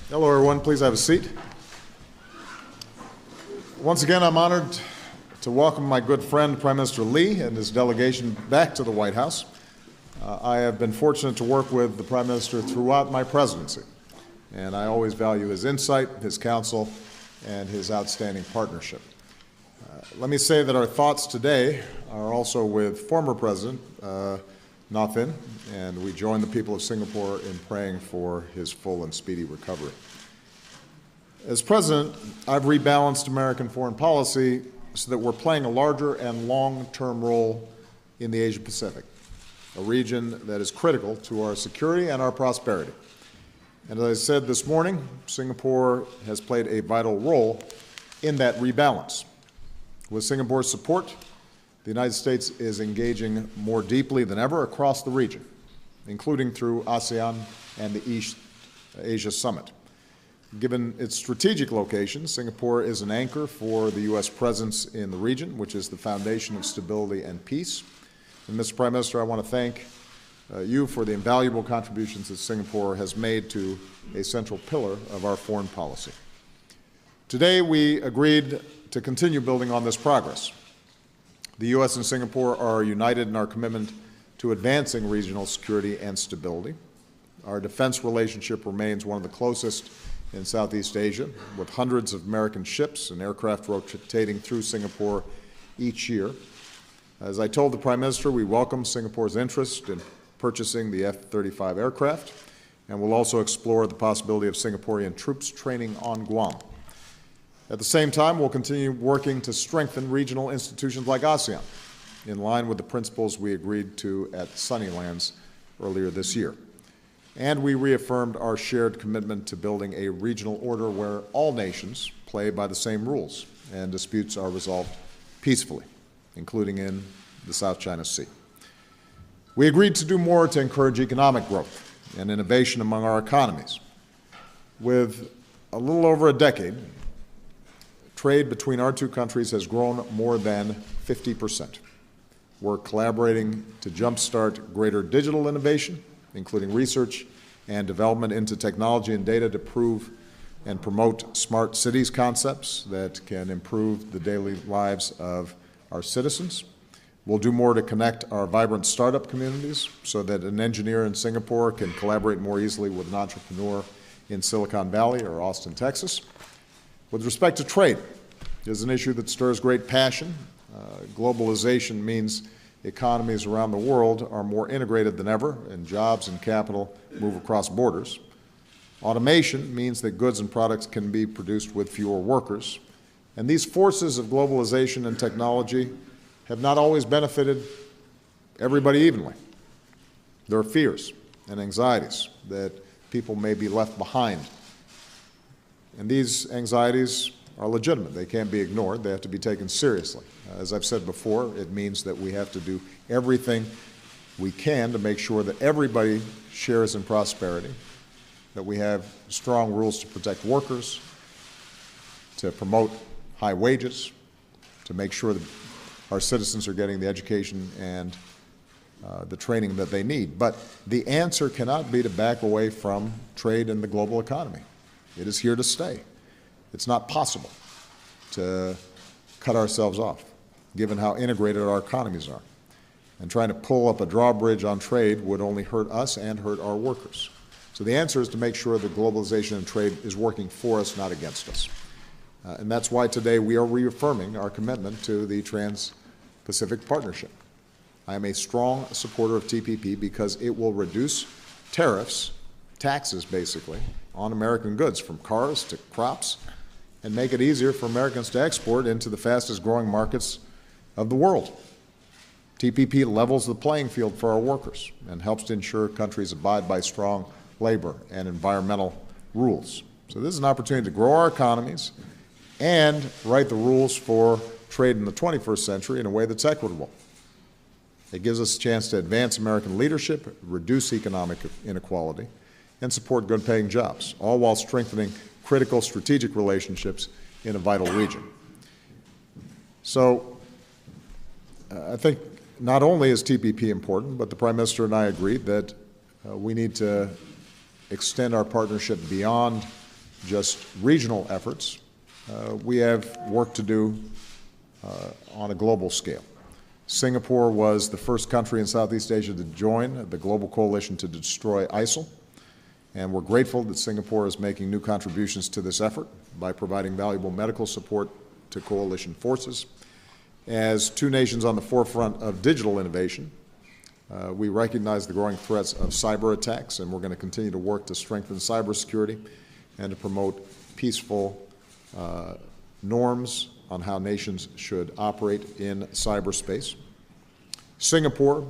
Hello, everyone. Please have a seat. Once again, I'm honored to welcome my good friend, Prime Minister Lee, and his delegation back to the White House. I have been fortunate to work with the Prime Minister throughout my presidency, and I always value his insight, his counsel, and his outstanding partnership. Let me say that our thoughts today are also with former President Nothin, and we join the people of Singapore in praying for his full and speedy recovery. As President, I've rebalanced American foreign policy so that we're playing a larger and long-term role in the Asia-Pacific, a region that is critical to our security and our prosperity. And as I said this morning, Singapore has played a vital role in that rebalance. With Singapore's support, the United States is engaging more deeply than ever across the region, including through ASEAN and the East Asia Summit. Given its strategic location, Singapore is an anchor for the U.S. presence in the region, which is the foundation of stability and peace. And Mr. Prime Minister, I want to thank you for the invaluable contributions that Singapore has made to a central pillar of our foreign policy. Today, we agreed to continue building on this progress. The U.S. and Singapore are united in our commitment to advancing regional security and stability. Our defense relationship remains one of the closest in Southeast Asia, with hundreds of American ships and aircraft rotating through Singapore each year. As I told the Prime Minister, we welcome Singapore's interest in purchasing the F-35 aircraft, and will also explore the possibility of Singaporean troops training on Guam. At the same time, we'll continue working to strengthen regional institutions like ASEAN, in line with the principles we agreed to at Sunnylands earlier this year. And we reaffirmed our shared commitment to building a regional order where all nations play by the same rules and disputes are resolved peacefully, including in the South China Sea. We agreed to do more to encourage economic growth and innovation among our economies. With a little over a decade, trade between our two countries has grown more than 50%. We're collaborating to jumpstart greater digital innovation, including research and development into technology and data to prove and promote smart cities concepts that can improve the daily lives of our citizens. We'll do more to connect our vibrant startup communities so that an engineer in Singapore can collaborate more easily with an entrepreneur in Silicon Valley or Austin, Texas. With respect to trade, it is an issue that stirs great passion. Globalization means economies around the world are more integrated than ever, and jobs and capital move across borders. Automation means that goods and products can be produced with fewer workers. And these forces of globalization and technology have not always benefited everybody evenly. There are fears and anxieties that people may be left behind. And these anxieties are legitimate. They can't be ignored. They have to be taken seriously. As I've said before, it means that we have to do everything we can to make sure that everybody shares in prosperity, that we have strong rules to protect workers, to promote high wages, to make sure that our citizens are getting the education and the training that they need. But the answer cannot be to back away from trade in the global economy. It is here to stay. It's not possible to cut ourselves off, given how integrated our economies are. And trying to pull up a drawbridge on trade would only hurt us and hurt our workers. So the answer is to make sure that globalization and trade is working for us, not against us. And that's why today we are reaffirming our commitment to the Trans-Pacific Partnership. I am a strong supporter of TPP because it will reduce tariffs, taxes basically, on American goods, from cars to crops, and make it easier for Americans to export into the fastest growing markets of the world. TPP levels the playing field for our workers and helps to ensure countries abide by strong labor and environmental rules. So this is an opportunity to grow our economies and write the rules for trade in the 21st century in a way that's equitable. It gives us a chance to advance American leadership, reduce economic inequality, and support good-paying jobs, all while strengthening critical strategic relationships in a vital region. So I think not only is TPP important, but the Prime Minister and I agreed that we need to extend our partnership beyond just regional efforts. We have work to do on a global scale. Singapore was the first country in Southeast Asia to join the global coalition to destroy ISIL, and we're grateful that Singapore is making new contributions to this effort by providing valuable medical support to coalition forces. As two nations on the forefront of digital innovation, we recognize the growing threats of cyber attacks, and we're going to continue to work to strengthen cybersecurity and to promote peaceful norms on how nations should operate in cyberspace. Singapore,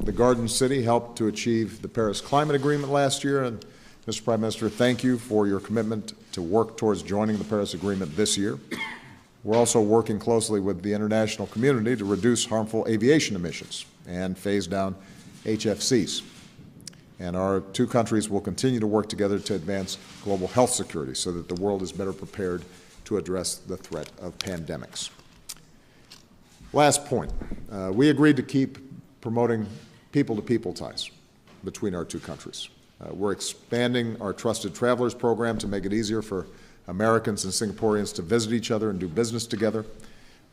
the Garden City, helped to achieve the Paris Climate Agreement last year, and Mr. Prime Minister, thank you for your commitment to work towards joining the Paris Agreement this year. We're also working closely with the international community to reduce harmful aviation emissions and phase down HFCs. And our two countries will continue to work together to advance global health security so that the world is better prepared to address the threat of pandemics. Last point, we agreed to keep promoting people-to-people ties between our two countries. We're expanding our Trusted Travelers program to make it easier for Americans and Singaporeans to visit each other and do business together.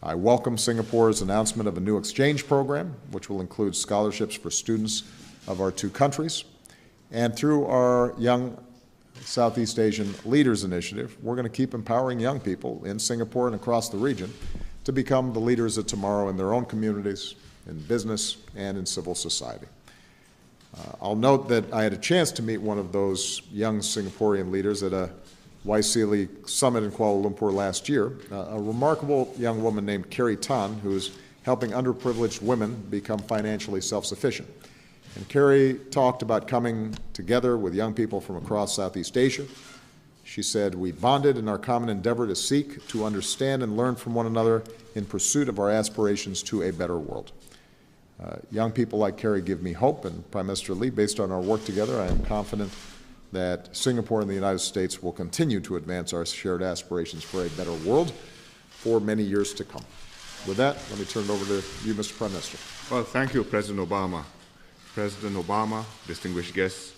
I welcome Singapore's announcement of a new exchange program, which will include scholarships for students of our two countries. And through our Young Southeast Asian Leaders Initiative, we're going to keep empowering young people in Singapore and across the region to become the leaders of tomorrow in their own communities, in business, and in civil society. I'll note that I had a chance to meet one of those young Singaporean leaders at a YSEALI summit in Kuala Lumpur last year, a remarkable young woman named Carrie Tan, who is helping underprivileged women become financially self-sufficient. And Carrie talked about coming together with young people from across Southeast Asia. She said, "We bonded in our common endeavor to seek to understand and learn from one another in pursuit of our aspirations to a better world." Young people like Carrie give me hope, and Prime Minister Lee, based on our work together, I am confident that Singapore and the United States will continue to advance our shared aspirations for a better world for many years to come. With that, let me turn it over to you, Mr. Prime Minister. Well, thank you, President Obama. President Obama, distinguished guests,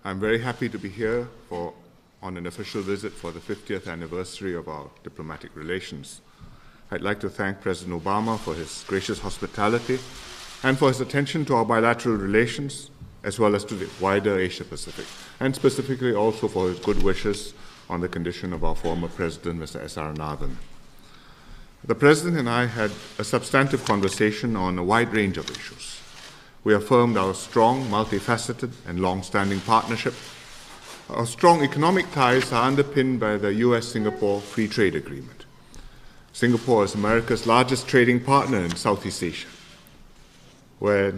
I'm very happy to be here on an official visit for the 50th anniversary of our diplomatic relations. I'd like to thank President Obama for his gracious hospitality and for his attention to our bilateral relations, as well as to the wider Asia-Pacific, and specifically also for his good wishes on the condition of our former President, Mr. S.R. Nathan. The President and I had a substantive conversation on a wide range of issues. We affirmed our strong, multifaceted, and long-standing partnership. Our strong economic ties are underpinned by the U.S.-Singapore Free Trade Agreement. Singapore is America's largest trading partner in Southeast Asia, where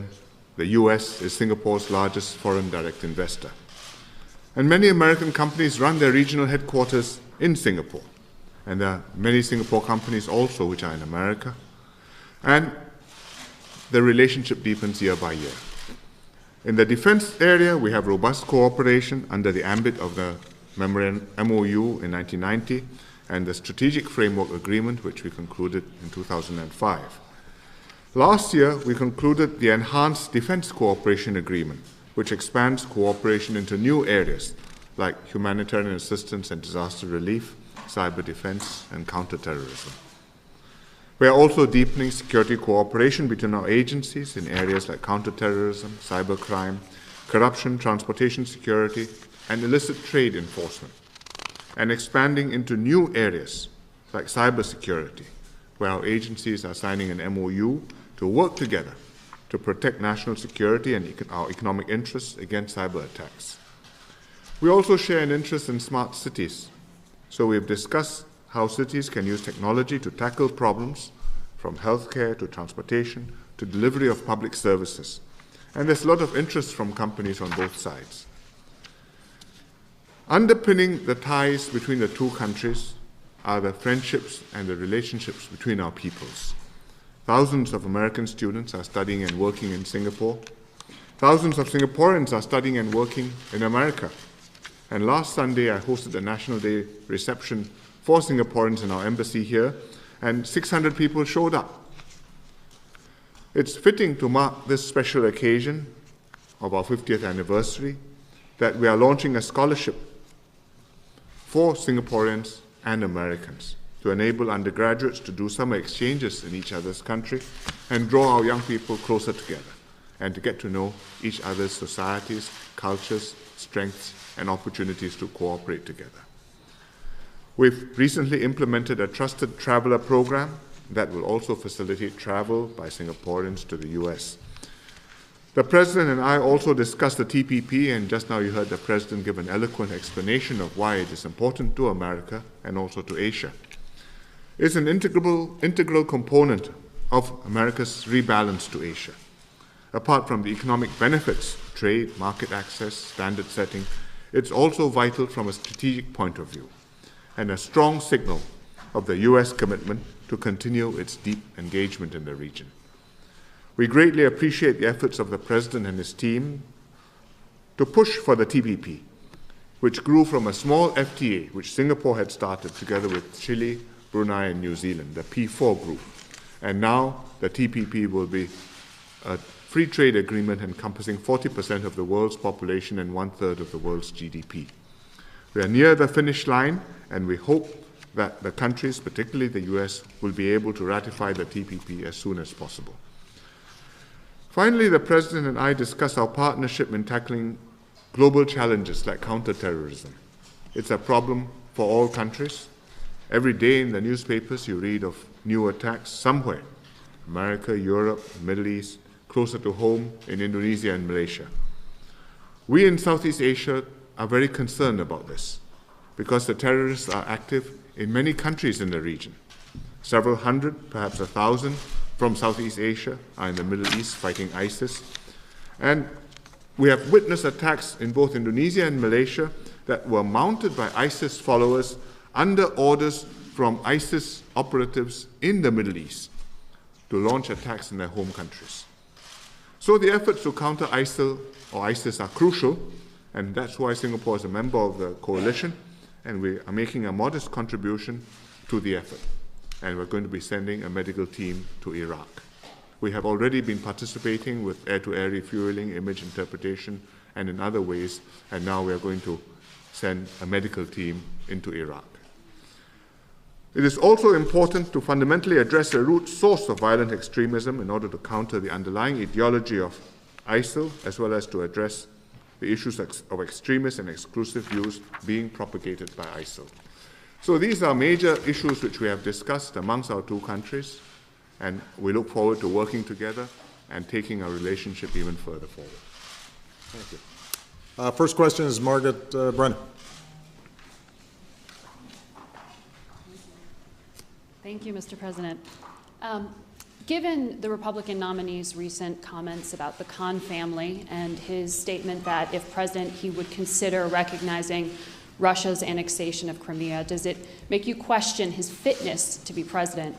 the U.S. is Singapore's largest foreign direct investor. And many American companies run their regional headquarters in Singapore. And there are many Singapore companies also which are in America. And the relationship deepens year by year. In the defense area, we have robust cooperation under the ambit of the MOU in 1990 and the Strategic Framework Agreement, which we concluded in 2005. Last year, we concluded the Enhanced Defense Cooperation Agreement, which expands cooperation into new areas like humanitarian assistance and disaster relief, cyber defense, and counterterrorism. We are also deepening security cooperation between our agencies in areas like counterterrorism, cybercrime, corruption, transportation security, and illicit trade enforcement, and expanding into new areas like cybersecurity, where our agencies are signing an MOU to work together to protect national security and our economic interests against cyber attacks. We also share an interest in smart cities, so we have discussed how cities can use technology to tackle problems from healthcare to transportation to delivery of public services. And there's a lot of interest from companies on both sides. Underpinning the ties between the two countries are the friendships and the relationships between our peoples. Thousands of American students are studying and working in Singapore. Thousands of Singaporeans are studying and working in America. And last Sunday, I hosted a National Day reception for Singaporeans in our embassy here, and 600 people showed up. It's fitting to mark this special occasion of our 50th anniversary that we are launching a scholarship for Singaporeans and Americans to enable undergraduates to do summer exchanges in each other's country and draw our young people closer together and to get to know each other's societies, cultures, strengths, and opportunities to cooperate together. We've recently implemented a trusted traveler program that will also facilitate travel by Singaporeans to the US. The President and I also discussed the TPP, and just now you heard the President give an eloquent explanation of why it is important to America and also to Asia. It's an integral component of America's rebalance to Asia. Apart from the economic benefits, trade, market access, standard setting, it's also vital from a strategic point of view and a strong signal of the US commitment to continue its deep engagement in the region. We greatly appreciate the efforts of the President and his team to push for the TPP, which grew from a small FTA, which Singapore had started together with Chile, Brunei, and New Zealand, the P4 group. And now the TPP will be a free trade agreement encompassing 40% of the world's population and 1/3 of the world's GDP. We are near the finish line, and we hope that the countries, particularly the US, will be able to ratify the TPP as soon as possible. Finally, the President and I discussed our partnership in tackling global challenges like counterterrorism. It's a problem for all countries. Every day in the newspapers you read of new attacks somewhere, America, Europe, Middle East, closer to home in Indonesia and Malaysia. We in Southeast Asia are very concerned about this because the terrorists are active in many countries in the region. Several hundred, perhaps 1,000 from Southeast Asia are in the Middle East fighting ISIS. And we have witnessed attacks in both Indonesia and Malaysia that were mounted by ISIS followers under orders from ISIS operatives in the Middle East to launch attacks in their home countries. So the efforts to counter ISIL or ISIS are crucial, and that's why Singapore is a member of the coalition, and we are making a modest contribution to the effort. And we're going to be sending a medical team to Iraq. We have already been participating with air-to-air refueling, image interpretation, and in other ways, and now we are going to send a medical team into Iraq. It is also important to fundamentally address the root source of violent extremism in order to counter the underlying ideology of ISIL, as well as to address the issues of extremist and exclusive views being propagated by ISIL. So these are major issues which we have discussed amongst our two countries, and we look forward to working together and taking our relationship even further forward. Thank you. First question is Margaret Brennan. Thank you, Mr. President. Given the Republican nominee's recent comments about the Khan family and his statement that if president, he would consider recognizing Russia's annexation of Crimea, does it make you question his fitness to be president?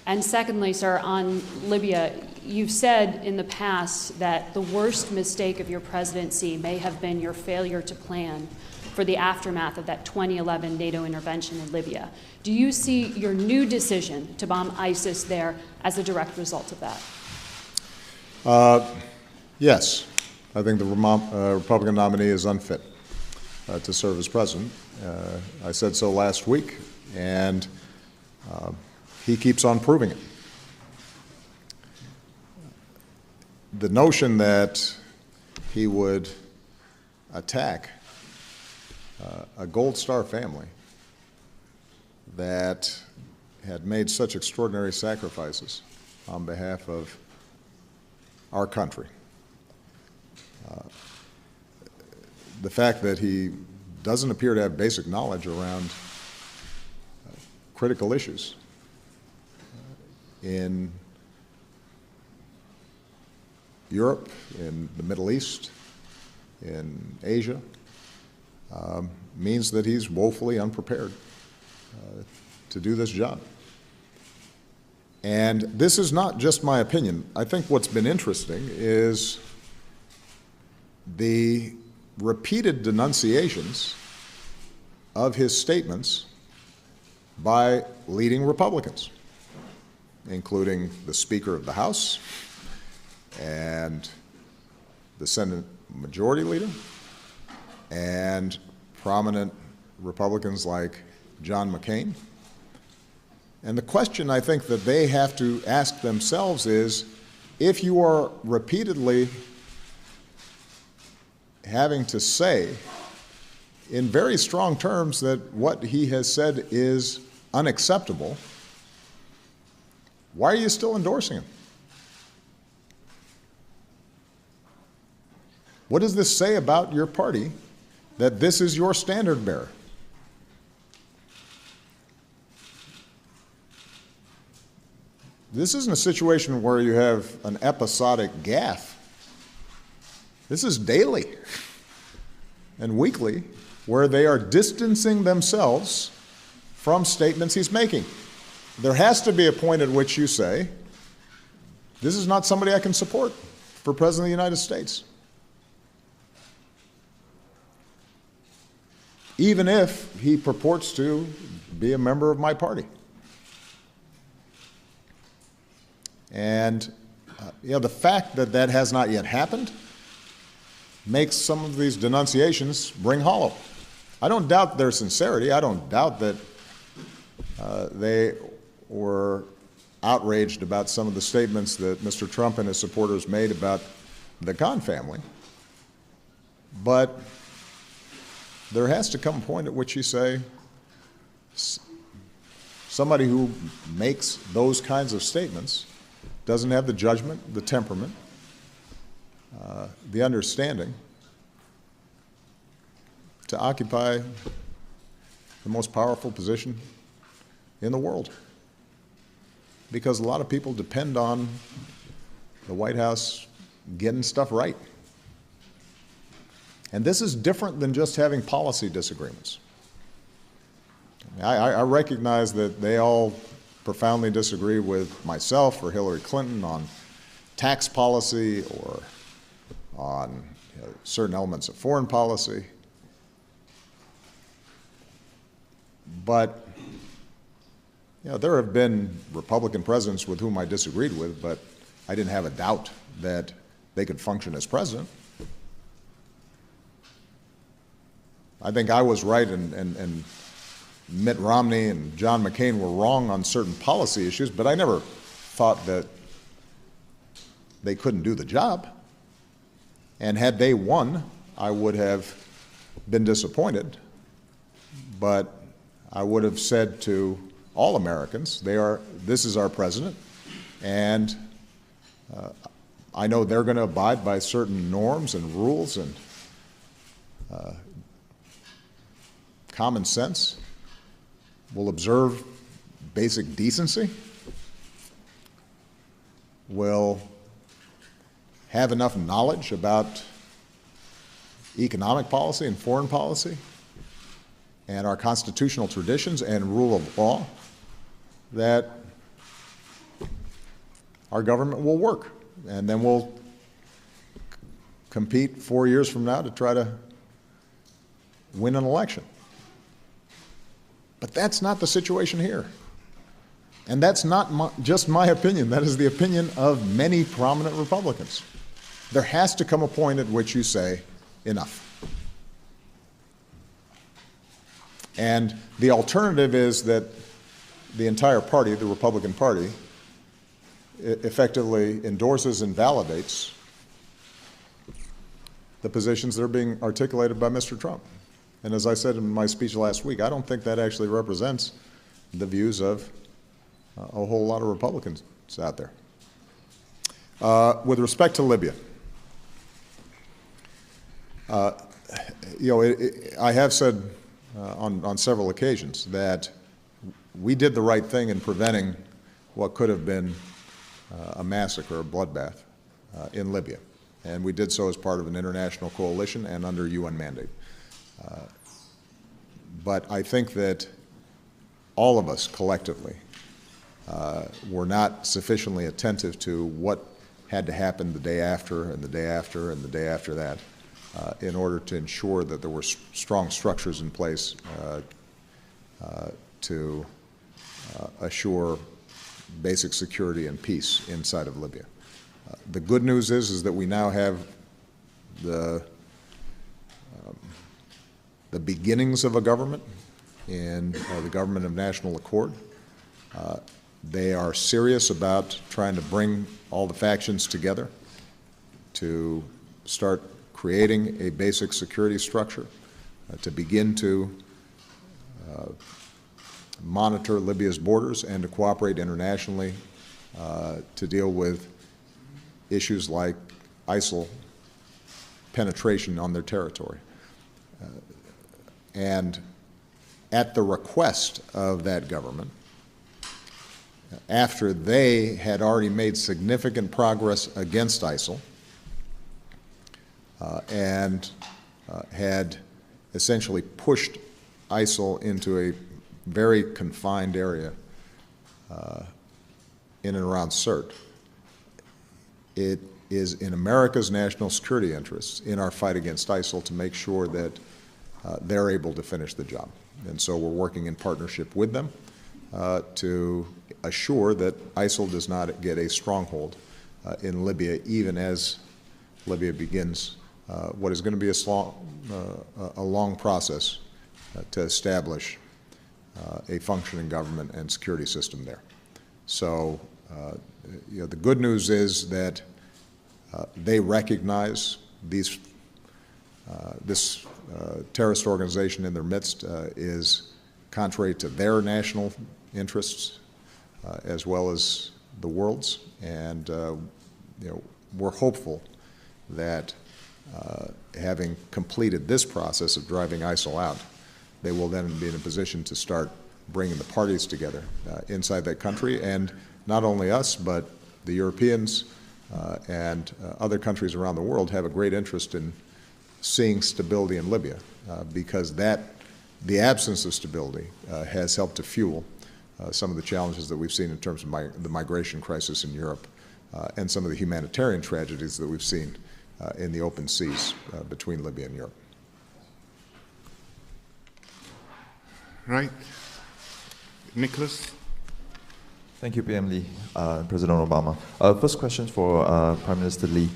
And secondly, sir, on Libya, you've said in the past that the worst mistake of your presidency may have been your failure to plan for the aftermath of that 2011 NATO intervention in Libya. Do you see your new decision to bomb ISIS there as a direct result of that? Yes. I think the Republican nominee is unfit to serve as president. I said so last week, and he keeps on proving it. The notion that he would attack a Gold Star family that had made such extraordinary sacrifices on behalf of our country. The fact that he doesn't appear to have basic knowledge around critical issues in Europe, in the Middle East, in Asia, means that he's woefully unprepared to do this job. And this is not just my opinion. I think what's been interesting is the repeated denunciations of his statements by leading Republicans, including the Speaker of the House and the Senate Majority Leader and prominent Republicans like John McCain. And the question I think that they have to ask themselves is, if you are repeatedly having to say in very strong terms that what he has said is unacceptable, why are you still endorsing him? What does this say about your party that this is your standard bearer? This isn't a situation where you have an episodic gaffe. This is daily and weekly, where they are distancing themselves from statements he's making. There has to be a point at which you say, this is not somebody I can support for President of the United States. Even if he purports to be a member of my party. And the fact that that has not yet happened makes some of these denunciations ring hollow. I don't doubt their sincerity. I don't doubt that they were outraged about some of the statements that Mr. Trump and his supporters made about the Khan family. But there has to come a point at which you say, somebody who makes those kinds of statements doesn't have the judgment, the temperament, the understanding to occupy the most powerful position in the world. Because a lot of people depend on the White House getting stuff right. And this is different than just having policy disagreements. I recognize that they all profoundly disagree with myself or Hillary Clinton on tax policy or on certain elements of foreign policy. But there have been Republican presidents with whom I disagreed with, but I didn't have a doubt that they could function as president. I think I was right and Mitt Romney and John McCain were wrong on certain policy issues, but I never thought that they couldn't do the job. And had they won, I would have been disappointed. But I would have said to all Americans, this is our president, and I know they're going to abide by certain norms and rules and common sense, will observe basic decency, will have enough knowledge about economic policy and foreign policy and our constitutional traditions and rule of law, that our government will work. And then we'll compete 4 years from now to try to win an election. But that's not the situation here. And that's not just my opinion. That is the opinion of many prominent Republicans. There has to come a point at which you say, enough. And the alternative is that the entire party, the Republican Party, effectively endorses and validates the positions that are being articulated by Mr. Trump. And as I said in my speech last week, I don't think that actually represents the views of a whole lot of Republicans out there. With respect to Libya, I have said on several occasions that we did the right thing in preventing what could have been a massacre, a bloodbath in Libya. And we did so as part of an international coalition and under UN mandate. But I think that all of us collectively were not sufficiently attentive to what had to happen the day after and the day after and the day after that in order to ensure that there were strong structures in place to assure basic security and peace inside of Libya. The good news is that we now have the the beginnings of a government in the government of national accord. They are serious about trying to bring all the factions together to start creating a basic security structure, to begin to monitor Libya's borders and to cooperate internationally to deal with issues like ISIL penetration on their territory. And at the request of that government, after they had already made significant progress against ISIL and had essentially pushed ISIL into a very confined area in and around Sirte, it is in America's national security interests in our fight against ISIL to make sure that they're able to finish the job. And so we're working in partnership with them to assure that ISIL does not get a stronghold in Libya, even as Libya begins what is going to be a long process to establish a functioning government and security system there. So, the good news is that they recognize this terrorist organization in their midst is contrary to their national interests as well as the world's, and we're hopeful that having completed this process of driving ISIL out, they will then be in a position to start bringing the parties together inside that country, and not only us, but the Europeans and other countries around the world have a great interest in seeing stability in Libya, because the absence of stability has helped to fuel some of the challenges that we've seen in terms of the migration crisis in Europe and some of the humanitarian tragedies that we've seen in the open seas between Libya and Europe. Right. Nicholas? Thank you, PM Lee, President Obama. First question for Prime Minister Lee.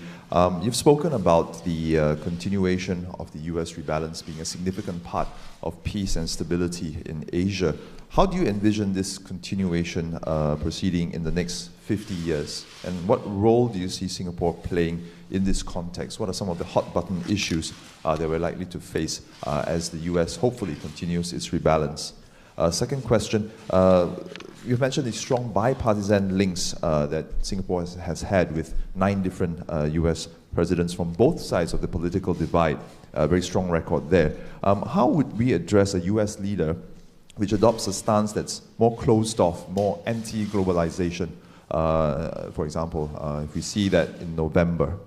You've spoken about the continuation of the U.S. rebalance being a significant part of peace and stability in Asia. How do you envision this continuation proceeding in the next 50 years? And what role do you see Singapore playing in this context? What are some of the hot-button issues that we're likely to face as the U.S. hopefully continues its rebalance? Second question, you've mentioned the strong bipartisan links that Singapore has had with 9 different U.S. presidents from both sides of the political divide. A very strong record there. How would we address a U.S. leader which adopts a stance that's more closed off, more anti-globalization? For example, if we see that in November.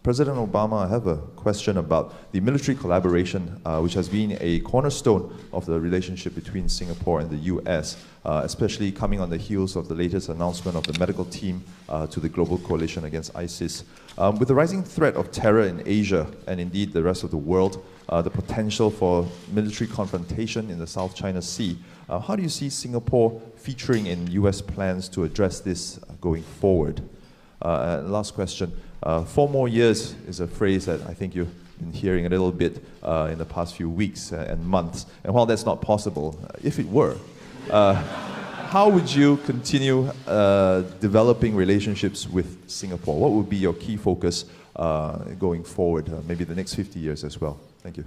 President Obama, I have a question about the military collaboration, which has been a cornerstone of the relationship between Singapore and the U.S., especially coming on the heels of the latest announcement of the medical team to the global coalition against ISIS. With the rising threat of terror in Asia and indeed the rest of the world, the potential for military confrontation in the South China Sea, how do you see Singapore featuring in U.S. plans to address this going forward? Last question. 4 more years is a phrase that I think you've been hearing a little bit in the past few weeks and months. And while that's not possible, if it were, how would you continue developing relationships with Singapore? What would be your key focus going forward, maybe the next 50 years as well? Thank you.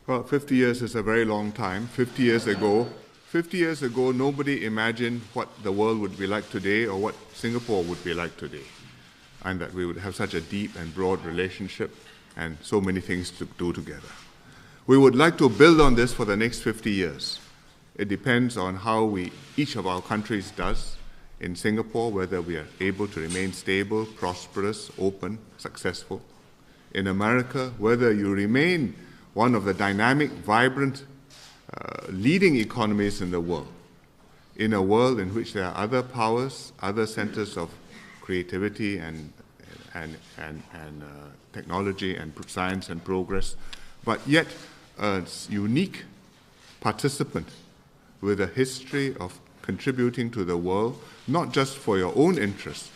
Well, 50 years is a very long time. 50 years ago, nobody imagined what the world would be like today or what Singapore would be like today, and that we would have such a deep and broad relationship and so many things to do together. We would like to build on this for the next 50 years. It depends on how each of our countries does. In Singapore, whether we are able to remain stable, prosperous, open, successful. In America, whether you remain one of the dynamic, vibrant, leading economies in the world, in a world in which there are other powers, other centers of creativity and technology and science and progress, but yet a unique participant with a history of contributing to the world, not just for your own interests,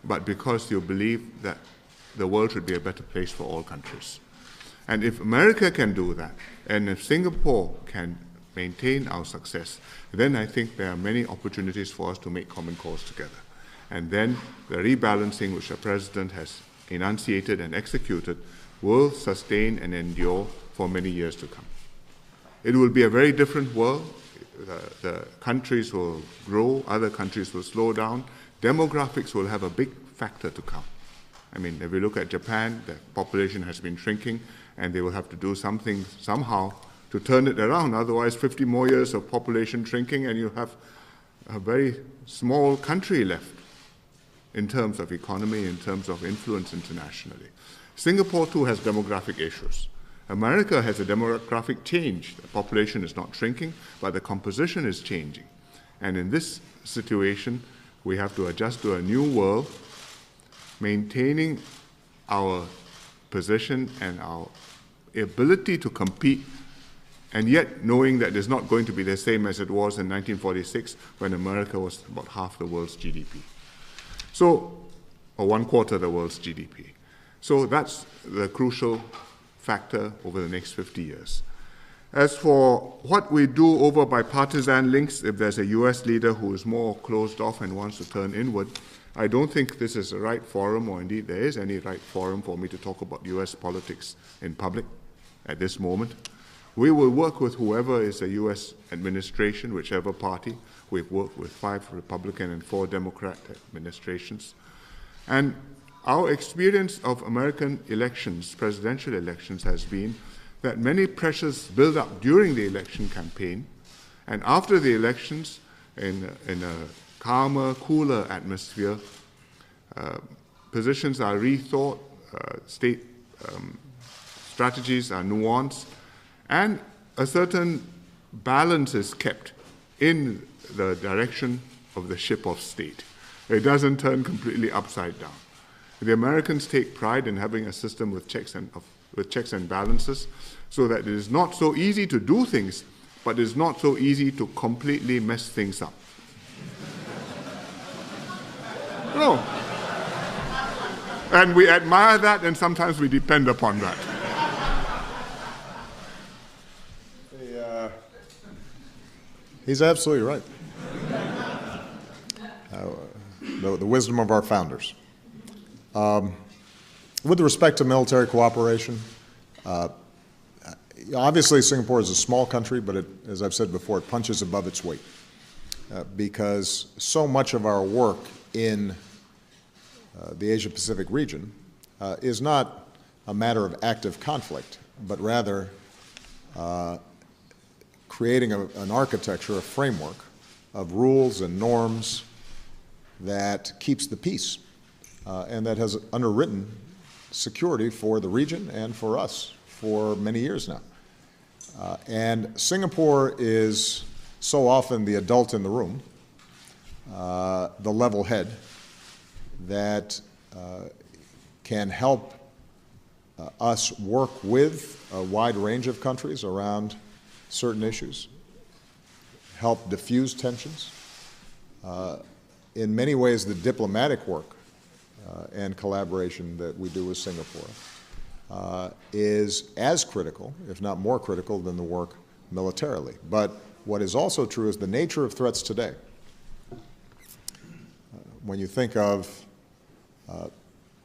but because you believe that the world should be a better place for all countries. And if America can do that, and if Singapore can maintain our success, then I think there are many opportunities for us to make common cause together. And then the rebalancing which the President has enunciated and executed will sustain and endure for many years to come. It will be a very different world. The countries will grow, other countries will slow down. Demographics will have a big factor to come. I mean, if we look at Japan, the population has been shrinking, and they will have to do something somehow to turn it around. Otherwise, 50 more years of population shrinking, and you have a very small country left in terms of economy, in terms of influence internationally. Singapore, too, has demographic issues. America has a demographic change. The population is not shrinking, but the composition is changing. And in this situation, we have to adjust to a new world, maintaining our position and our ability to compete, and yet knowing that it's not going to be the same as it was in 1946 when America was about half the world's GDP. So, or 1/4 of the world's GDP. So that's the crucial factor over the next 50 years. As for what we do over bipartisan links, if there's a US leader who is more closed off and wants to turn inward, I don't think this is the right forum, or indeed there is any right forum for me to talk about US politics in public at this moment. We will work with whoever is the US administration, whichever party. We've worked with 5 Republican and 4 Democrat administrations. And our experience of American elections, presidential elections, has been that many pressures build up during the election campaign, and after the elections, in a calmer, cooler atmosphere, positions are rethought, state strategies are nuanced, and a certain balance is kept in the direction of the ship of state. It doesn't turn completely upside down. The Americans take pride in having a system with checks and balances, so that it is not so easy to do things, but it's not so easy to completely mess things up. No. And we admire that, and sometimes we depend upon that. He's absolutely right. The wisdom of our founders. With respect to military cooperation, obviously Singapore is a small country, but as I've said before, it punches above its weight because so much of our work in the Asia-Pacific region is not a matter of active conflict, but rather creating an architecture, a framework of rules and norms that keeps the peace and that has underwritten security for the region and for us for many years now. And Singapore is so often the adult in the room, the level head that can help us work with a wide range of countries around certain issues, help diffuse tensions. In many ways, the diplomatic work and collaboration that we do with Singapore is as critical, if not more critical, than the work militarily. But what is also true is the nature of threats today. When you think of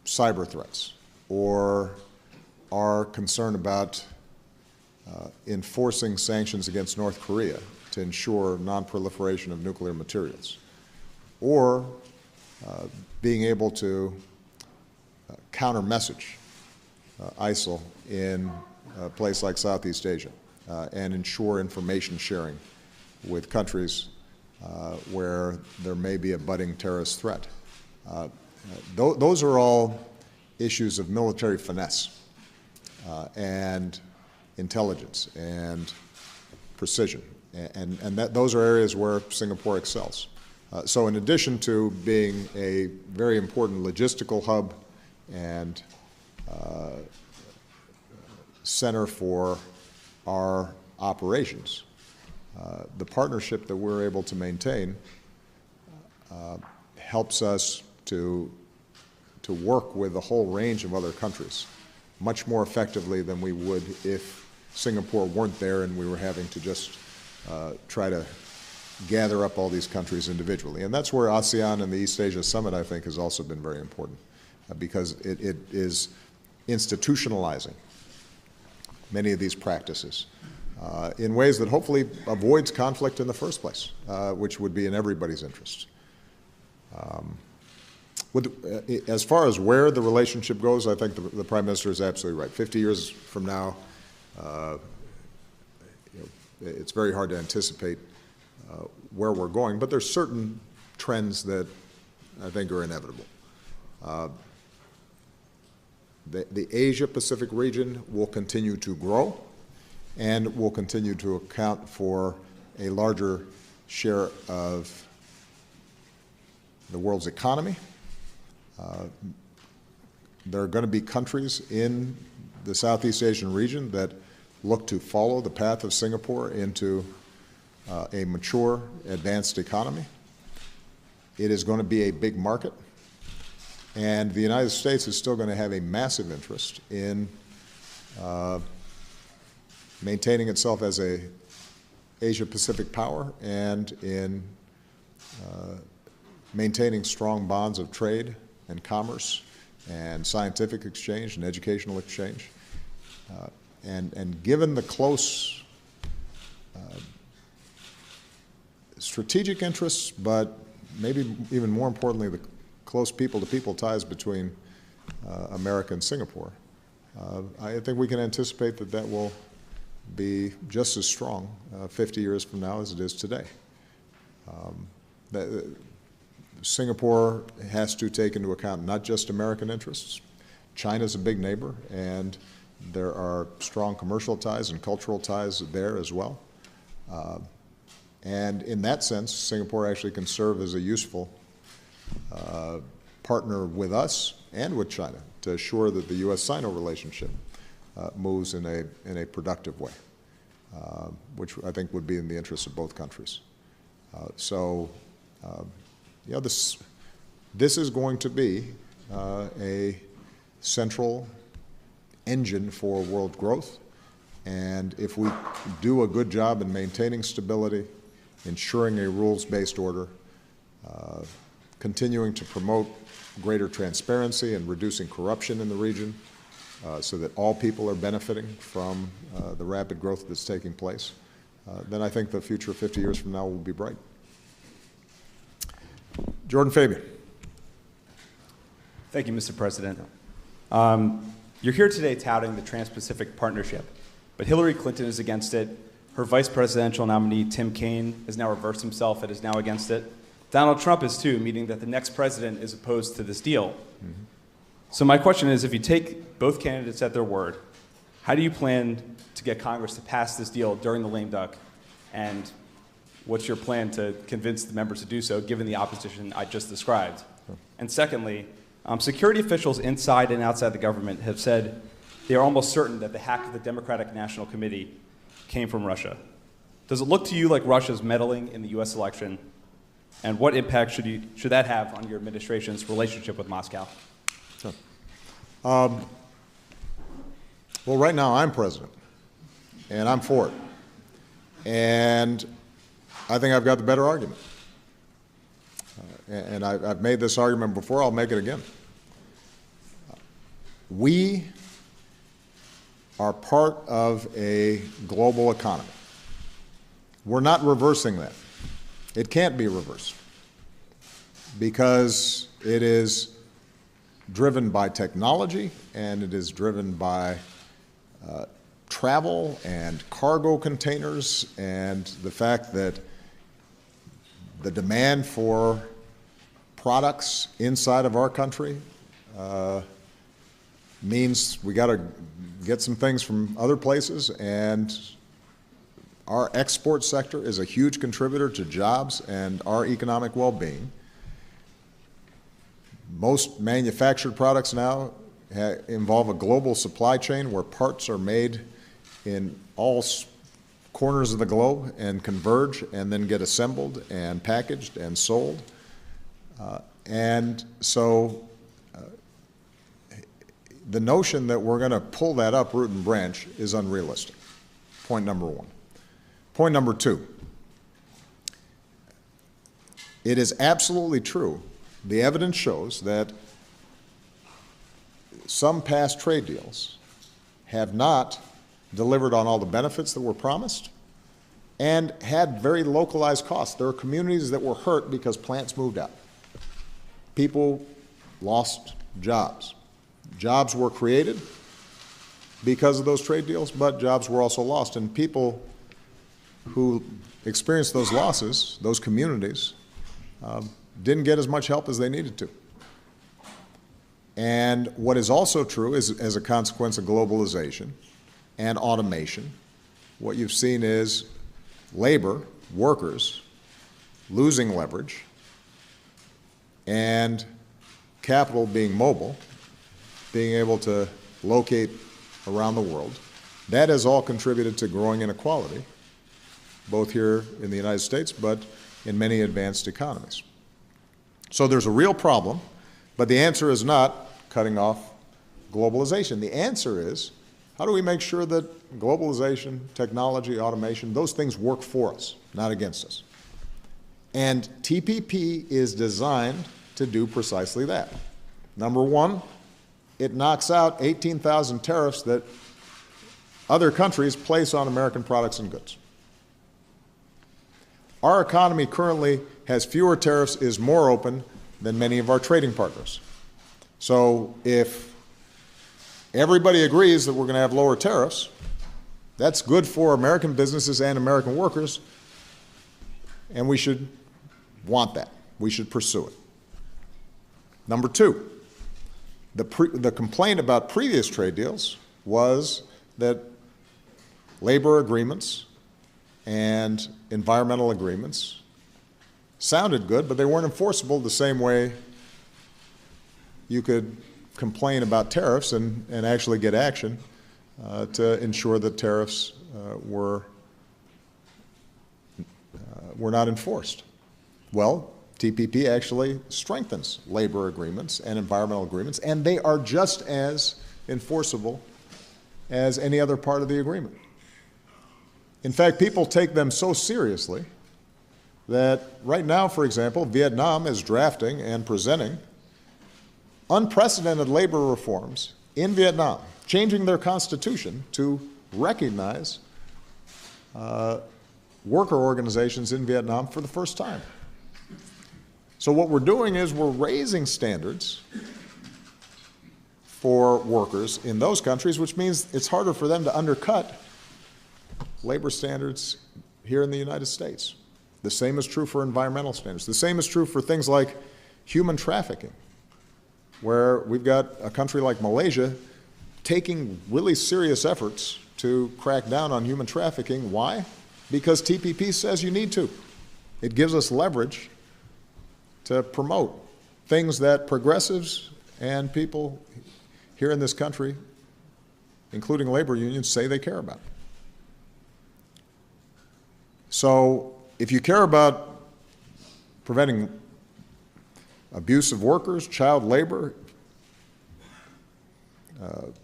cyber threats or our concern about enforcing sanctions against North Korea to ensure non-proliferation of nuclear materials, or being able to counter-message ISIL in a place like Southeast Asia and ensure information sharing with countries where there may be a budding terrorist threat. Those are all issues of military finesse and intelligence and precision, and those are areas where Singapore excels. So in addition to being a very important logistical hub and center for our operations, the partnership that we're able to maintain helps us to work with a whole range of other countries much more effectively than we would if Singapore weren't there and we were having to just try to gather up all these countries individually. And that's where ASEAN and the East Asia Summit, I think, has also been very important because it is institutionalizing many of these practices in ways that hopefully avoids conflict in the first place, which would be in everybody's interest. As far as where the relationship goes, I think the Prime Minister is absolutely right. 50 years from now, it's very hard to anticipate where we're going, but there's certain trends that I think are inevitable. The Asia-Pacific region will continue to grow and will continue to account for a larger share of the world's economy. There are going to be countries in the Southeast Asian region that look to follow the path of Singapore into a mature, advanced economy. It is going to be a big market, and the United States is still going to have a massive interest in maintaining itself as a Asia-Pacific power and in maintaining strong bonds of trade and commerce and scientific exchange and educational exchange. And given the close strategic interests, but maybe even more importantly, the close people-to-people ties between America and Singapore, I think we can anticipate that that will be just as strong 50 years from now as it is today. Singapore has to take into account not just American interests. China's a big neighbor, and there are strong commercial ties and cultural ties there as well. And in that sense, Singapore actually can serve as a useful partner with us and with China to assure that the U.S.-Sino relationship moves in a productive way, which I think would be in the interest of both countries. You know, this is going to be a central engine for world growth, and if we do a good job in maintaining stability, ensuring a rules-based order, continuing to promote greater transparency and reducing corruption in the region so that all people are benefiting from the rapid growth that's taking place, then I think the future 50 years from now will be bright. Jordan Fabian. Thank you, Mr. President. You're here today touting the Trans-Pacific Partnership, but Hillary Clinton is against it. Her vice presidential nominee, Tim Kaine, has now reversed himself and is now against it. Donald Trump is too, meaning that the next president is opposed to this deal. Mm-hmm. So my question is, if you take both candidates at their word, how do you plan to get Congress to pass this deal during the lame duck? And what's your plan to convince the members to do so, given the opposition I just described? And secondly, security officials inside and outside the government have said they are almost certain that the hack of the Democratic National Committee came from Russia. Does it look to you like Russia's meddling in the U.S. election? And what impact should that have on your administration's relationship with Moscow? Sure. Well, right now I'm president, and I'm for it. And I think I've got the better argument. And I've made this argument before, I'll make it again. We are part of a global economy. We're not reversing that. It can't be reversed because it is driven by technology and it is driven by travel and cargo containers and the fact that the demand for products inside of our country means we got to get some things from other places, and our export sector is a huge contributor to jobs and our economic well-being. Most manufactured products now involve a global supply chain where parts are made in all corners of the globe and converge and then get assembled and packaged and sold. And so the notion that we're going to pull that up root and branch is unrealistic. Point number one. Point number two, it is absolutely true. The evidence shows that some past trade deals have not delivered on all the benefits that were promised and had very localized costs. There are communities that were hurt because plants moved out. People lost jobs. Jobs were created because of those trade deals, but jobs were also lost. And people who experienced those losses, those communities, didn't get as much help as they needed to. And what is also true is, as a consequence of globalization and automation, what you've seen is labor, workers, losing leverage, and capital being mobile, being able to locate around the world. That has all contributed to growing inequality, both here in the United States, but in many advanced economies. So there's a real problem, but the answer is not cutting off globalization. The answer is, how do we make sure that globalization, technology, automation, those things work for us, not against us? And TPP is designed to do precisely that. Number one, it knocks out 18,000 tariffs that other countries place on American products and goods. Our economy currently has fewer tariffs, is more open than many of our trading partners. So if everybody agrees that we're going to have lower tariffs, that's good for American businesses and American workers, and we should want that. We should pursue it. Number two, the complaint about previous trade deals was that labor agreements and environmental agreements sounded good, but they weren't enforceable the same way you could complain about tariffs and actually get action to ensure that tariffs were not enforced. Well, TPP actually strengthens labor agreements and environmental agreements, and they are just as enforceable as any other part of the agreement. In fact, people take them so seriously that right now, for example, Vietnam is drafting and presenting unprecedented labor reforms in Vietnam, changing their constitution to recognize worker organizations in Vietnam for the first time. So what we're doing is we're raising standards for workers in those countries, which means it's harder for them to undercut labor standards here in the United States. The same is true for environmental standards. The same is true for things like human trafficking, where we've got a country like Malaysia taking really serious efforts to crack down on human trafficking. Why? Because TPP says you need to. It gives us leverage to promote things that progressives and people here in this country, including labor unions, say they care about. So if you care about preventing abuse of workers, child labor,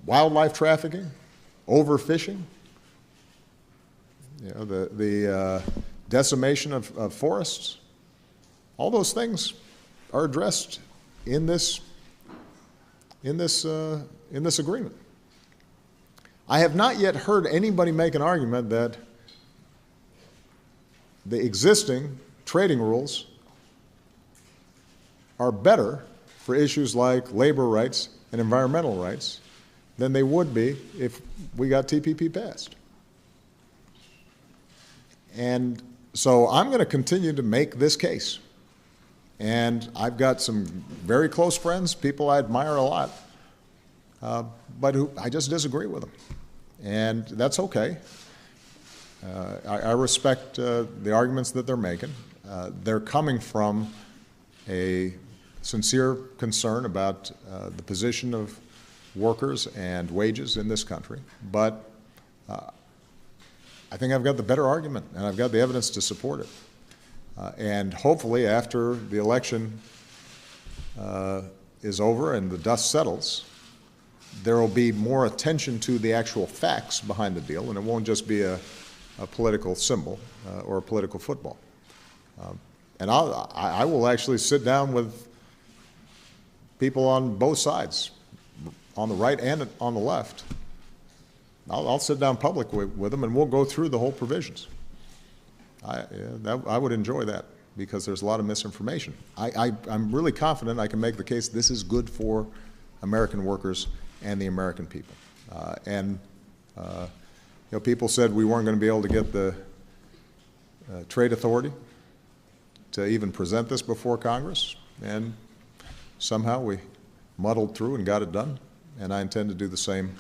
wildlife trafficking, overfishing, you know, the decimation of forests, all those things are addressed in this agreement. I have not yet heard anybody make an argument that the existing trading rules are better for issues like labor rights and environmental rights than they would be if we got TPP passed. And so I'm going to continue to make this case. And I've got some very close friends, people I admire a lot, but who I just disagree with them. And that's okay. I respect the arguments that they're making. They're coming from a sincere concern about the position of workers and wages in this country. But I think I've got the better argument, and I've got the evidence to support it. And hopefully, after the election is over and the dust settles, there will be more attention to the actual facts behind the deal, and it won't just be a political symbol or a political football. And I will actually sit down with people on both sides, on the right and on the left. I'll sit down publicly with them, and we'll go through the whole provisions. I would enjoy that, because there's a lot of misinformation. I'm really confident I can make the case this is good for American workers and the American people. People said we weren't going to be able to get the trade authority to even present this before Congress, and somehow we muddled through and got it done, and I intend to do the same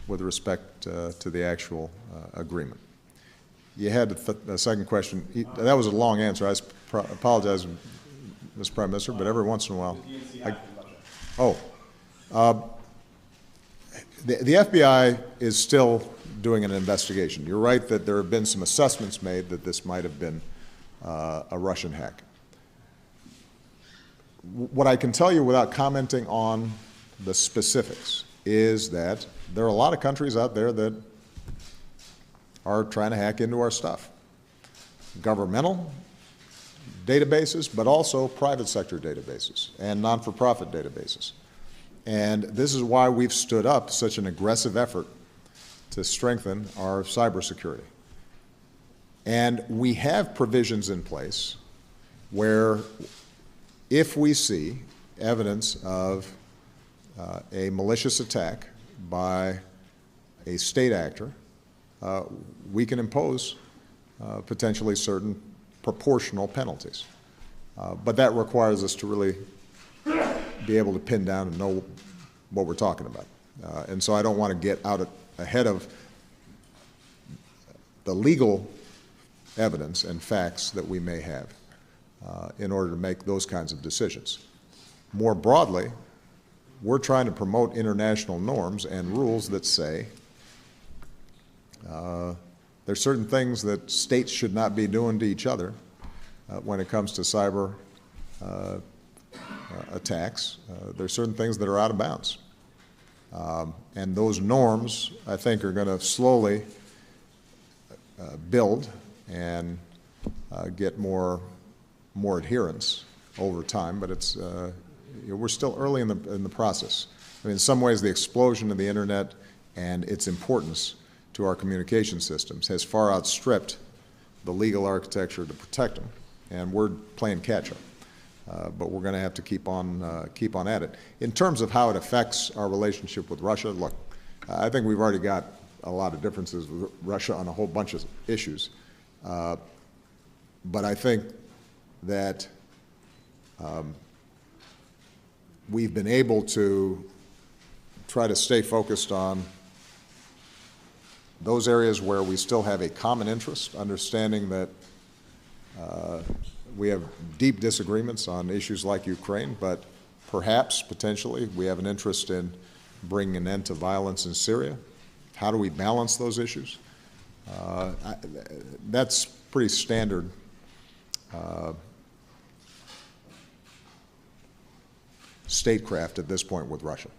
with respect to the actual agreement. You had a second question. That was a long answer. I apologize, Mr. Prime Minister, but every once in a while. The FBI is still doing an investigation. You're right that there have been some assessments made that this might have been a Russian hack. What I can tell you without commenting on the specifics is that there are a lot of countries out there that are trying to hack into our stuff. Governmental databases, but also private sector databases and non-for-profit databases. And this is why we've stood up such an aggressive effort to strengthen our cybersecurity. And we have provisions in place where if we see evidence of a malicious attack by a state actor, we can impose potentially certain proportional penalties. But that requires us to really be able to pin down and know what we're talking about. And so I don't want to get out ahead of the legal evidence and facts that we may have in order to make those kinds of decisions. More broadly, we're trying to promote international norms and rules that say there's certain things that states should not be doing to each other when it comes to cyber attacks. There's certain things that are out of bounds. And those norms, I think, are going to slowly build and get more adherence over time, but it's we're still early in the process. I mean, in some ways, the explosion of the internet and its importance to our communication systems has far outstripped the legal architecture to protect them, and we're playing catch-up. But we're going to have to keep on at it. In terms of how it affects our relationship with Russia, look, I think we've already got a lot of differences with Russia on a whole bunch of issues. But I think that we've been able to try to stay focused on those areas where we still have a common interest, understanding that we have deep disagreements on issues like Ukraine, but perhaps, potentially, we have an interest in bringing an end to violence in Syria. How do we balance those issues? That's pretty standard statecraft at this point with Russia.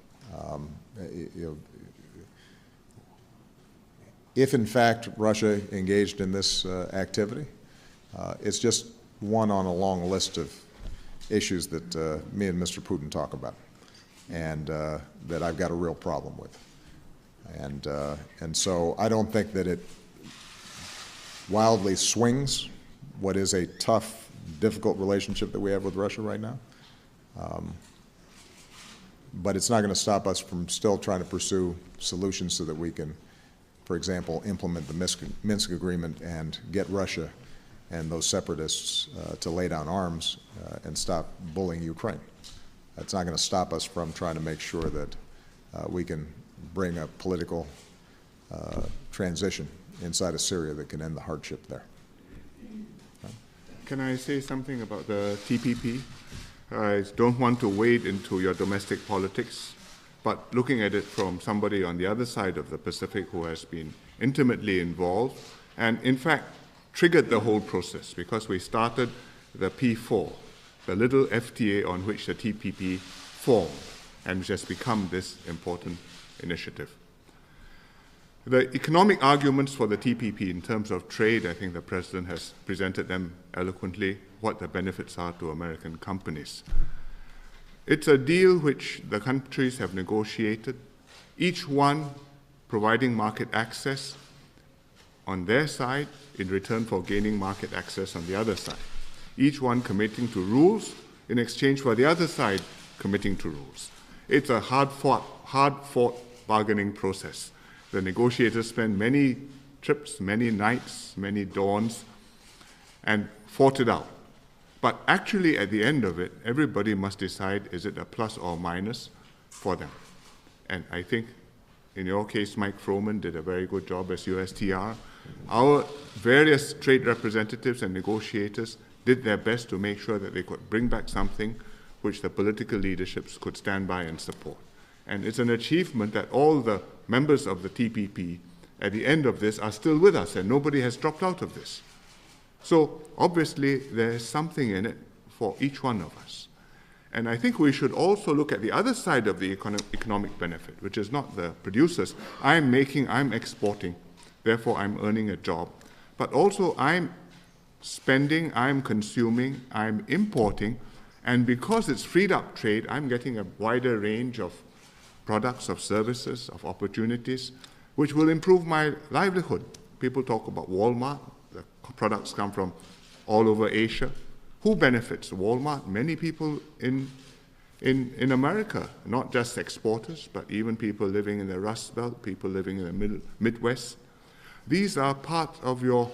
If, in fact, Russia engaged in this activity, it's just one on a long list of issues that me and Mr. Putin talk about, and that I've got a real problem with. And so I don't think that it wildly swings what is a tough, difficult relationship that we have with Russia right now. But it's not going to stop us from still trying to pursue solutions so that we can, for example, implement the Minsk agreement and get Russia and those separatists to lay down arms and stop bullying Ukraine. That's not going to stop us from trying to make sure that we can bring a political transition inside of Syria that can end the hardship there. Can I say something about the TPP? I don't want to wade into your domestic politics, but looking at it from somebody on the other side of the Pacific who has been intimately involved and, in fact, triggered the whole process, because we started the P4, the little FTA on which the TPP formed, and which has become this important initiative. The economic arguments for the TPP in terms of trade, I think the President has presented them eloquently, what the benefits are to American companies. It's a deal which the countries have negotiated, each one providing market access on their side in return for gaining market access on the other side. Each one committing to rules in exchange for the other side committing to rules. It's a hard-fought bargaining process. The negotiators spent many trips, many nights, many dawns, and fought it out. But actually, at the end of it, everybody must decide, is it a plus or minus for them? And I think, in your case, Mike Froman did a very good job as USTR. Our various trade representatives and negotiators did their best to make sure that they could bring back something which the political leaderships could stand by and support. And it's an achievement that all the members of the TPP at the end of this are still with us, and nobody has dropped out of this. So obviously there is something in it for each one of us. And I think we should also look at the other side of the economic benefit, which is not the producers. I'm exporting, therefore I'm earning a job. But also I'm spending, I'm consuming, I'm importing, and because it's freed up trade, I'm getting a wider range of products, of services, of opportunities, which will improve my livelihood. People talk about Walmart. The products come from all over Asia. Who benefits? Walmart. Many people in America, not just exporters, but even people living in the Rust Belt, people living in the Midwest. These are part of your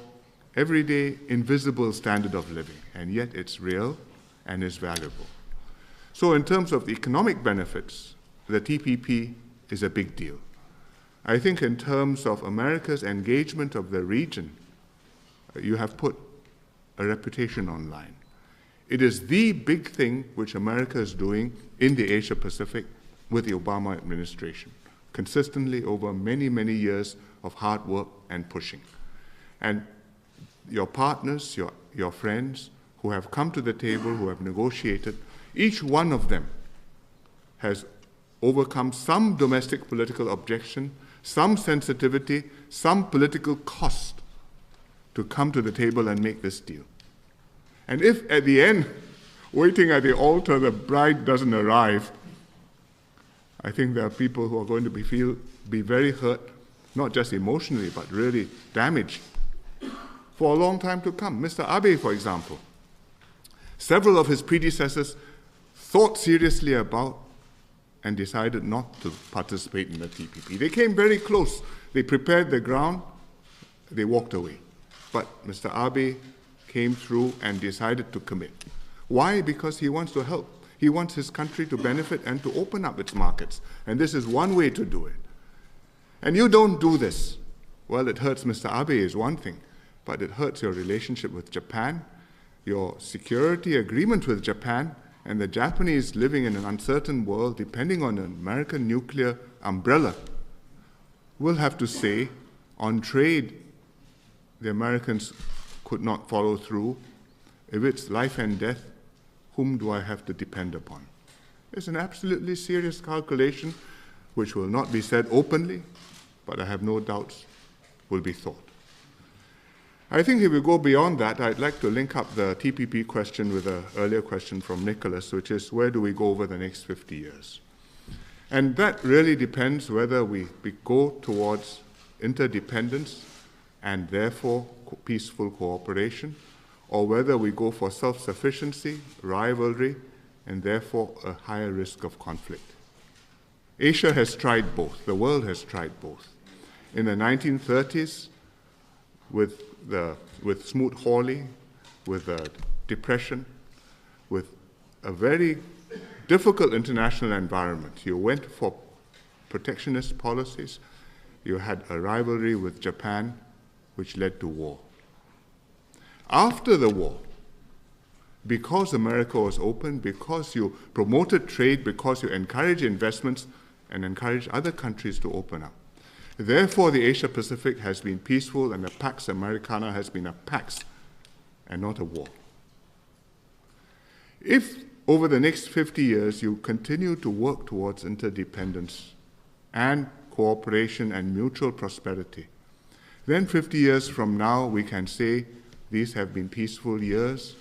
everyday invisible standard of living, and yet it's real and is valuable. So in terms of the economic benefits, the TPP is a big deal. I think in terms of America's engagement of the region, you have put a reputation online. It is the big thing which America is doing in the Asia-Pacific with the Obama administration, consistently over many, many years of hard work and pushing. And your partners, your friends who have come to the table, who have negotiated, each one of them has overcome some domestic political objection, some sensitivity, some political cost to come to the table and make this deal. And if at the end, waiting at the altar, the bride doesn't arrive, I think there are people who are going to be very hurt, not just emotionally, but really damaged for a long time to come. Mr. Abe, for example, several of his predecessors thought seriously about and decided not to participate in the TPP. They came very close. They prepared the ground. They walked away. But Mr. Abe came through and decided to commit. Why? Because he wants to help. He wants his country to benefit and to open up its markets. And this is one way to do it. And you don't do this. Well, it hurts Mr. Abe is one thing, but it hurts your relationship with Japan, your security agreement with Japan, and the Japanese living in an uncertain world depending on an American nuclear umbrella will have to say on trade the Americans could not follow through. If it's life and death, whom do I have to depend upon? It's an absolutely serious calculation which will not be said openly, but I have no doubts will be thought. I think if we go beyond that, I'd like to link up the TPP question with an earlier question from Nicholas, which is where do we go over the next 50 years? And that really depends whether we go towards interdependence and therefore peaceful cooperation, or whether we go for self-sufficiency, rivalry, and therefore a higher risk of conflict. Asia has tried both. The world has tried both. In the 1930s, with Smoot-Hawley, with the Depression, with a very difficult international environment. You went for protectionist policies. You had a rivalry with Japan, which led to war. After the war, because America was open, because you promoted trade, because you encouraged investments and encouraged other countries to open up, therefore, the Asia-Pacific has been peaceful and the Pax Americana has been a pax and not a war. If over the next 50 years you continue to work towards interdependence and cooperation and mutual prosperity. Then 50 years from now, we can say these have been peaceful years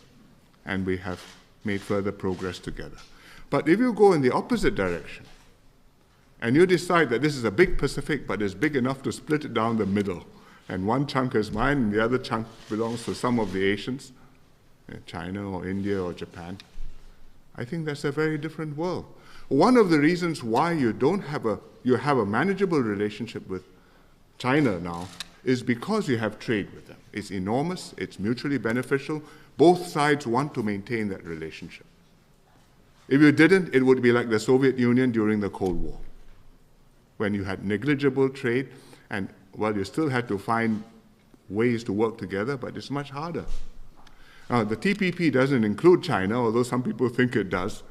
and we have made further progress together. But if you go in the opposite direction and you decide that this is a big Pacific, but it's big enough to split it down the middle, and one chunk is mine and the other chunk belongs to some of the Asians, China or India or Japan, I think that's a very different world. One of the reasons why you have a manageable relationship with China now is because you have trade with them. It's enormous, it's mutually beneficial. Both sides want to maintain that relationship. If you didn't, it would be like the Soviet Union during the Cold War, when you had negligible trade, and well, you still had to find ways to work together, but it's much harder. The TPP doesn't include China, although some people think it does,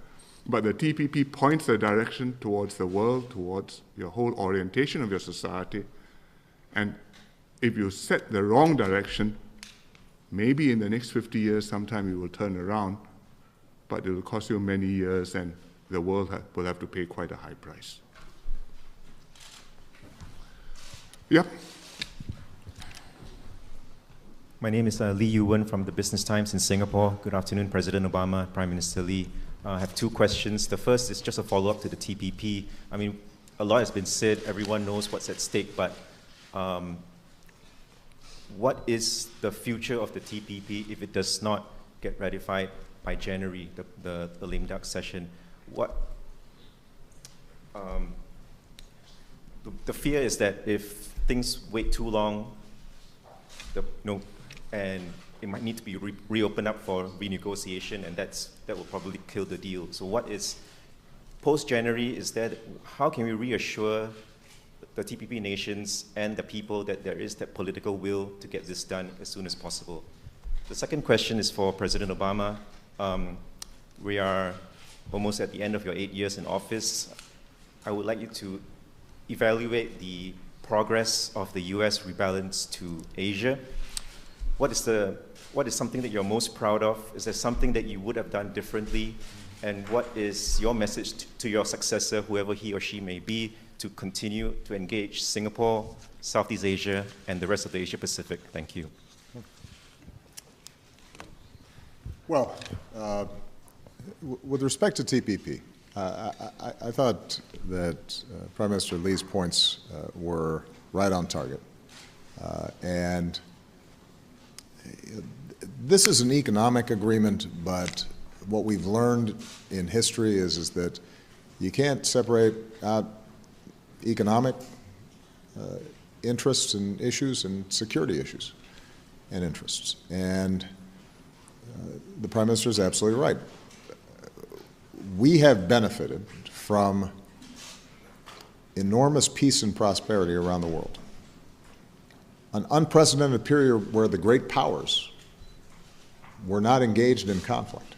but the TPP points the direction towards the world, towards your whole orientation of your society, and if you set the wrong direction, maybe in the next 50 years sometime you will turn around, but it will cost you many years and the world will have to pay quite a high price. Yep. My name is Lee Yuwen from the Business Times in Singapore. Good afternoon, President Obama, Prime Minister Lee. I have two questions. The first is just a follow-up to the TPP. I mean, a lot has been said, everyone knows what's at stake, but what is the future of the TPP if it does not get ratified by January, the lame duck session? The fear is that if things wait too long, and it might need to be reopened up for renegotiation, and that will probably kill the deal. So what is, post-January, how can we reassure the TPP nations and the people that there is that political will to get this done as soon as possible? The second question is for President Obama. We are almost at the end of your 8 years in office. I would like you to evaluate the progress of the US rebalance to Asia. What is something that you're most proud of? Is there something that you would have done differently? And what is your message to your successor, whoever he or she may be, to continue to engage Singapore, Southeast Asia, and the rest of the Asia Pacific? Thank you. Well, with respect to TPP, I thought that Prime Minister Lee's points were right on target. And this is an economic agreement, but what we've learned in history is that you can't separate out economic interests and issues and security issues and interests. And the Prime Minister is absolutely right. We have benefited from enormous peace and prosperity around the world. An unprecedented period where the great powers were not engaged in conflict,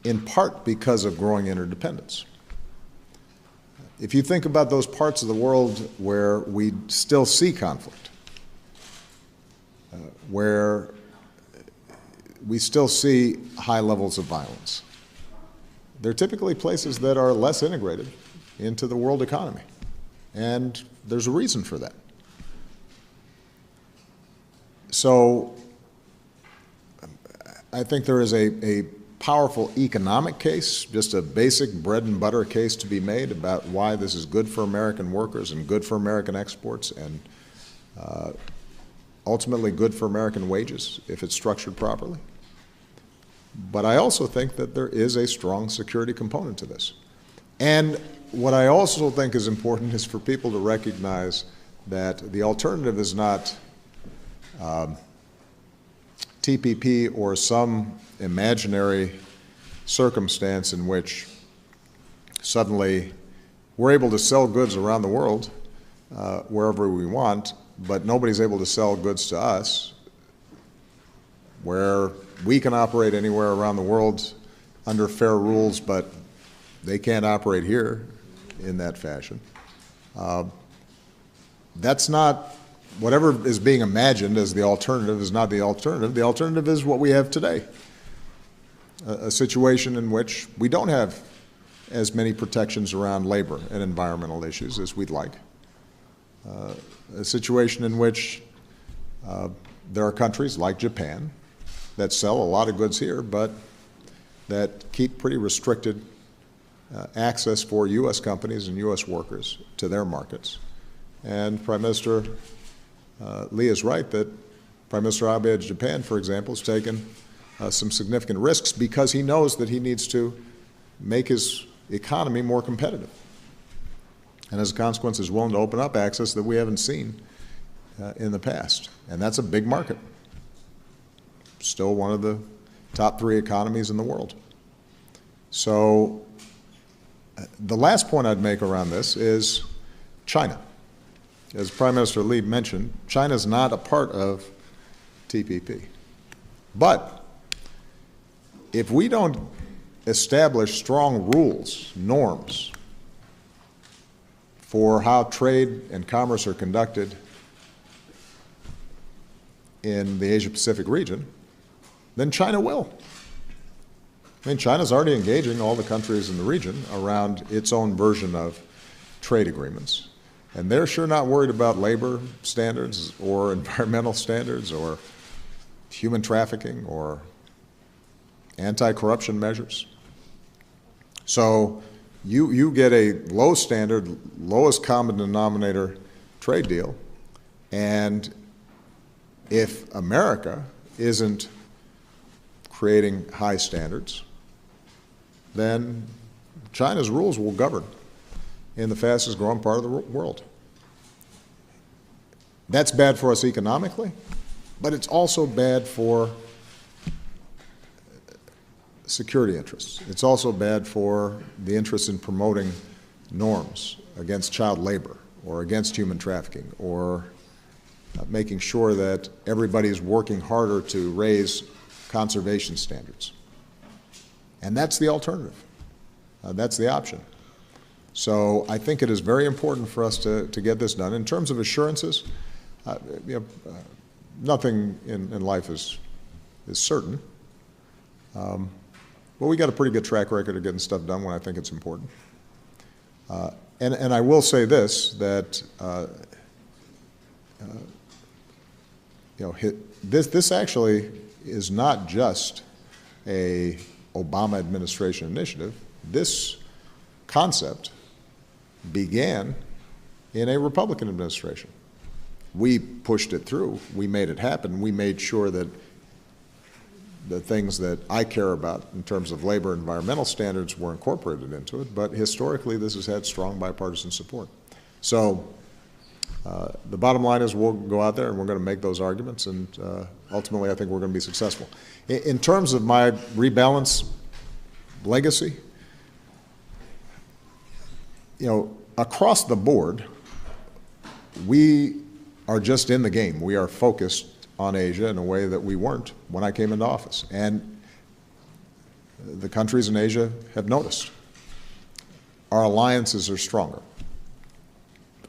in part because of growing interdependence. If you think about those parts of the world where we still see conflict, where we still see high levels of violence, they're typically places that are less integrated into the world economy. And there's a reason for that. So I think there is a powerful economic case, just a basic bread and butter case to be made about why this is good for American workers and good for American exports and ultimately good for American wages if it's structured properly. But I also think that there is a strong security component to this. And what I also think is important is for people to recognize that the alternative is not TPP or some imaginary circumstance in which suddenly we're able to sell goods around the world wherever we want, but nobody's able to sell goods to us, where we can operate anywhere around the world under fair rules, but they can't operate here in that fashion. That's not, whatever is being imagined as the alternative is not the alternative. The alternative is what we have today, a situation in which we don't have as many protections around labor and environmental issues as we'd like. A situation in which there are countries like Japan that sell a lot of goods here, but that keep pretty restricted access for U.S. companies and U.S. workers to their markets. And Prime Minister Lee is right that Prime Minister Abe of Japan, for example, has taken some significant risks because he knows that he needs to make his economy more competitive. And as a consequence is willing to open up access that we haven't seen in the past. And that's a big market. Still one of the top 3 economies in the world. So the last point I'd make around this is China. As Prime Minister Lee mentioned, China is not a part of TPP. But if we don't establish strong rules, norms, for how trade and commerce are conducted in the Asia-Pacific region, then China will. I mean, China's already engaging all the countries in the region around its own version of trade agreements. And they're sure not worried about labor standards or environmental standards or human trafficking or anti-corruption measures. So you get a low standard, lowest common denominator trade deal, and if America isn't creating high standards, then China's rules will govern in the fastest growing part of the world. That's bad for us economically, but it's also bad for security interests. It's also bad for the interest in promoting norms against child labor or against human trafficking or making sure that everybody's working harder to raise conservation standards. And that's the alternative. That's the option. So I think it is very important for us to get this done. In terms of assurances, nothing in life is certain. But we got a pretty good track record of getting stuff done when I think it's important. And I will say this, that this actually is not just a Obama administration initiative. This concept began in a Republican administration. We pushed it through. We made it happen. We made sure that the things that I care about in terms of labor and environmental standards were incorporated into it, but historically this has had strong bipartisan support. So the bottom line is we'll go out there and we're going to make those arguments, and ultimately I think we're going to be successful. In terms of my rebalance legacy, across the board, we are just in the game. We are focused on Asia in a way that we weren't when I came into office. And the countries in Asia have noticed. Our alliances are stronger.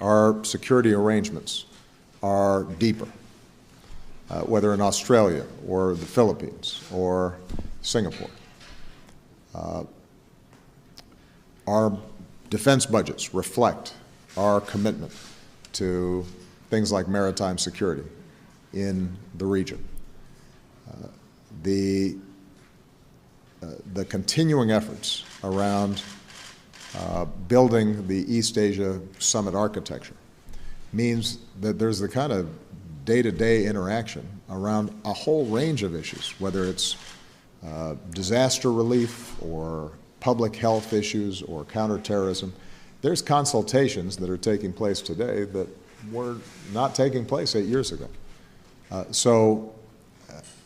Our security arrangements are deeper, whether in Australia or the Philippines or Singapore. Our defense budgets reflect our commitment to things like maritime security in the region. The continuing efforts around building the East Asia Summit architecture means that there's the kind of day-to-day interaction around a whole range of issues, whether it's disaster relief or public health issues or counterterrorism. There's consultations that are taking place today that were not taking place 8 years ago. So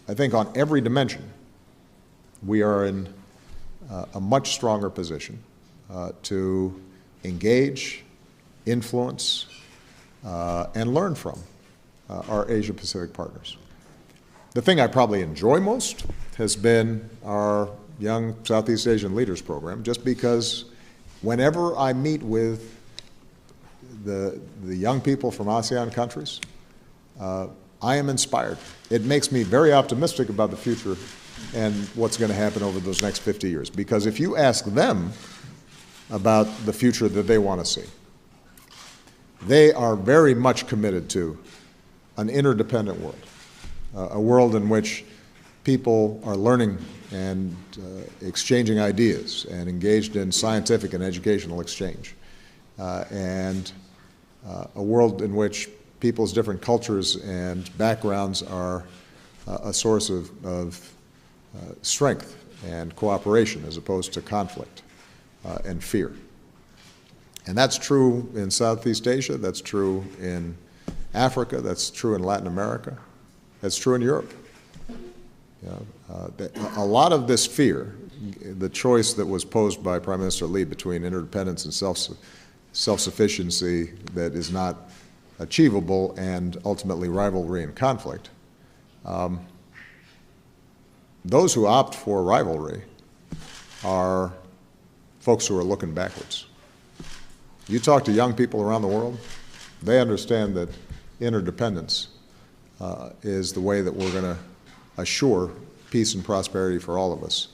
I think on every dimension, we are in a much stronger position to engage, influence, and learn from our Asia-Pacific partners. The thing I probably enjoy most has been our Young Southeast Asian Leaders Program, just because whenever I meet with the young people from ASEAN countries, I am inspired. It makes me very optimistic about the future and what's going to happen over those next 50 years. Because if you ask them about the future that they want to see. They are very much committed to an interdependent world, a world in which people are learning and exchanging ideas and engaged in scientific and educational exchange, and a world in which people's different cultures and backgrounds are a source of strength and cooperation as opposed to conflict and fear. And that's true in Southeast Asia, that's true in Africa, that's true in Latin America, that's true in Europe. A lot of this fear, the choice that was posed by Prime Minister Lee between interdependence and self-sufficiency that is not achievable and ultimately rivalry and conflict, those who opt for rivalry are folks who are looking backwards. You talk to young people around the world, they understand that interdependence is the way that we're going to assure peace and prosperity for all of us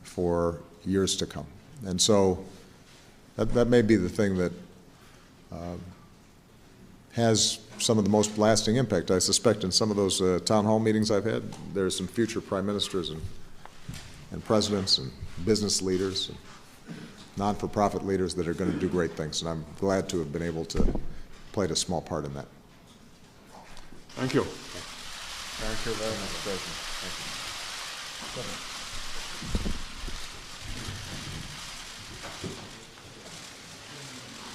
for years to come. And so that may be the thing that has some of the most lasting impact. I suspect in some of those town hall meetings I've had, there's some future prime ministers and presidents and business leaders and non-for-profit leaders that are going to do great things, and I'm glad to have been able to play a small part in that. Thank you. Thank you very much, President. Thank you.